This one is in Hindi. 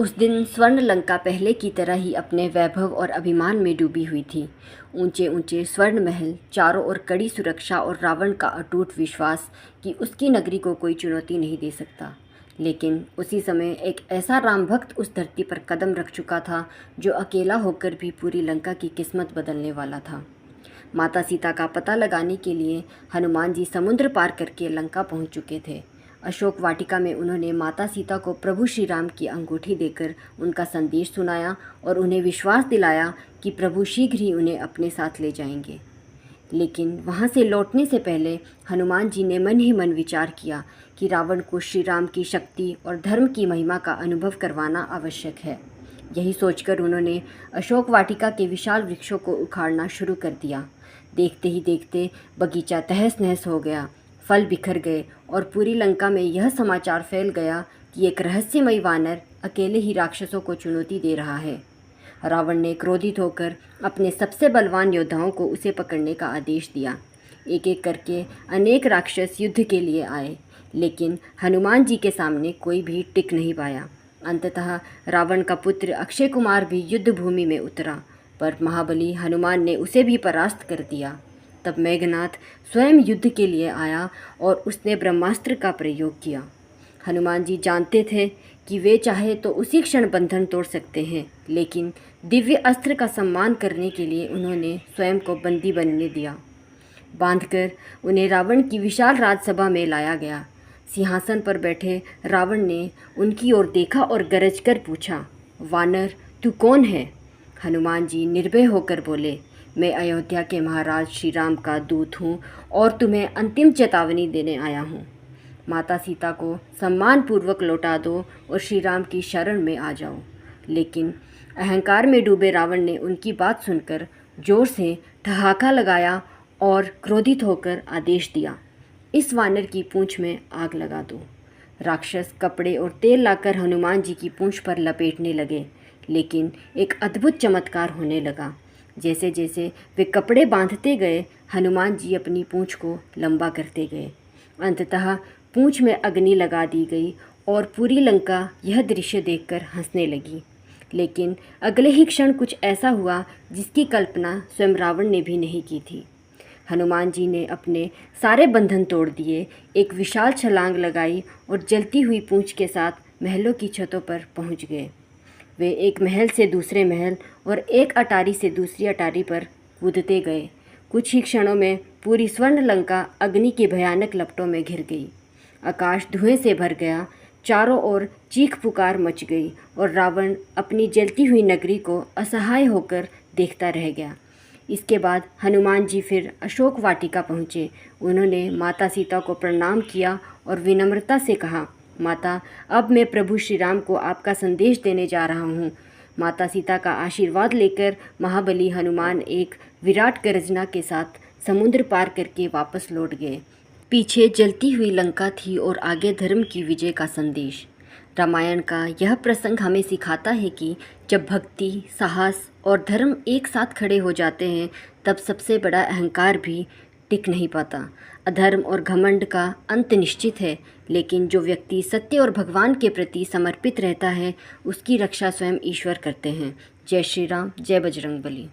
उस दिन स्वर्ण लंका पहले की तरह ही अपने वैभव और अभिमान में डूबी हुई थी। ऊंचे ऊंचे स्वर्ण महल, चारों ओर कड़ी सुरक्षा और रावण का अटूट विश्वास कि उसकी नगरी को कोई चुनौती नहीं दे सकता। लेकिन उसी समय एक ऐसा राम भक्त उस धरती पर कदम रख चुका था जो अकेला होकर भी पूरी लंका की किस्मत बदलने वाला था। माता सीता का पता लगाने के लिए हनुमान जी समुद्र पार करके लंका पहुंच चुके थे। अशोक वाटिका में उन्होंने माता सीता को प्रभु श्री राम की अंगूठी देकर उनका संदेश सुनाया और उन्हें विश्वास दिलाया कि प्रभु शीघ्र ही उन्हें अपने साथ ले जाएंगे। लेकिन वहाँ से लौटने से पहले हनुमान जी ने मन ही मन विचार किया कि रावण को श्री राम की शक्ति और धर्म की महिमा का अनुभव करवाना आवश्यक है। यही सोचकर उन्होंने अशोक वाटिका के विशाल वृक्षों को उखाड़ना शुरू कर दिया। देखते ही देखते बगीचा तहस नहस हो गया, फल बिखर गए और पूरी लंका में यह समाचार फैल गया कि एक रहस्यमयी वानर अकेले ही राक्षसों को चुनौती दे रहा है। रावण ने क्रोधित होकर अपने सबसे बलवान योद्धाओं को उसे पकड़ने का आदेश दिया। एक एक करके अनेक राक्षस युद्ध के लिए आए, लेकिन हनुमान जी के सामने कोई भी टिक नहीं पाया। अंततः रावण का पुत्र अक्षय कुमार भी युद्ध भूमि में उतरा, पर महाबली हनुमान ने उसे भी परास्त कर दिया। तब मेघनाथ स्वयं युद्ध के लिए आया और उसने ब्रह्मास्त्र का प्रयोग किया। हनुमान जी जानते थे कि वे चाहे तो उसी क्षण बंधन तोड़ सकते हैं, लेकिन दिव्य अस्त्र का सम्मान करने के लिए उन्होंने स्वयं को बंदी बनने दिया। बांधकर उन्हें रावण की विशाल राजसभा में लाया गया। सिंहासन पर बैठे रावण ने उनकी ओर देखा और गरज कर पूछा, वानर तू कौन है? हनुमान जी निर्भय होकर बोले, मैं अयोध्या के महाराज श्री राम का दूत हूँ और तुम्हें अंतिम चेतावनी देने आया हूँ। माता सीता को सम्मानपूर्वक लौटा दो और श्री राम की शरण में आ जाओ। लेकिन अहंकार में डूबे रावण ने उनकी बात सुनकर जोर से ठहाका लगाया और क्रोधित होकर आदेश दिया, इस वानर की पूंछ में आग लगा दो। राक्षस कपड़े और तेल लाकर हनुमान जी की पूंछ पर लपेटने लगे, लेकिन एक अद्भुत चमत्कार होने लगा। जैसे जैसे वे कपड़े बांधते गए, हनुमान जी अपनी पूंछ को लंबा करते गए। अंततः पूंछ में अग्नि लगा दी गई और पूरी लंका यह दृश्य देखकर हंसने लगी। लेकिन अगले ही क्षण कुछ ऐसा हुआ जिसकी कल्पना स्वयं रावण ने भी नहीं की थी। हनुमान जी ने अपने सारे बंधन तोड़ दिए, एक विशाल छलांग लगाई और जलती हुई पूंछ के साथ महलों की छतों पर पहुंच गए। वे एक महल से दूसरे महल और एक अटारी से दूसरी अटारी पर कूदते गए। कुछ ही क्षणों में पूरी स्वर्ण लंका अग्नि की भयानक लपटों में घिर गई। आकाश धुएं से भर गया, चारों ओर चीख पुकार मच गई और रावण अपनी जलती हुई नगरी को असहाय होकर देखता रह गया। इसके बाद हनुमान जी फिर अशोक वाटिका पहुँचे। उन्होंने माता सीता को प्रणाम किया और विनम्रता से कहा, माता, अब मैं प्रभु श्री राम को आपका संदेश देने जा रहा हूँ। माता सीता का आशीर्वाद लेकर महाबली हनुमान एक विराट गर्जना के साथ समुद्र पार करके वापस लौट गए। पीछे जलती हुई लंका थी और आगे धर्म की विजय का संदेश। रामायण का यह प्रसंग हमें सिखाता है कि जब भक्ति, साहस और धर्म एक साथ खड़े हो जाते हैं, तब सबसे बड़ा अहंकार भी टिक नहीं पाता। अधर्म और घमंड का अंत निश्चित है, लेकिन जो व्यक्ति सत्य और भगवान के प्रति समर्पित रहता है, उसकी रक्षा स्वयं ईश्वर करते हैं। जय श्री राम, जय बजरंगबली।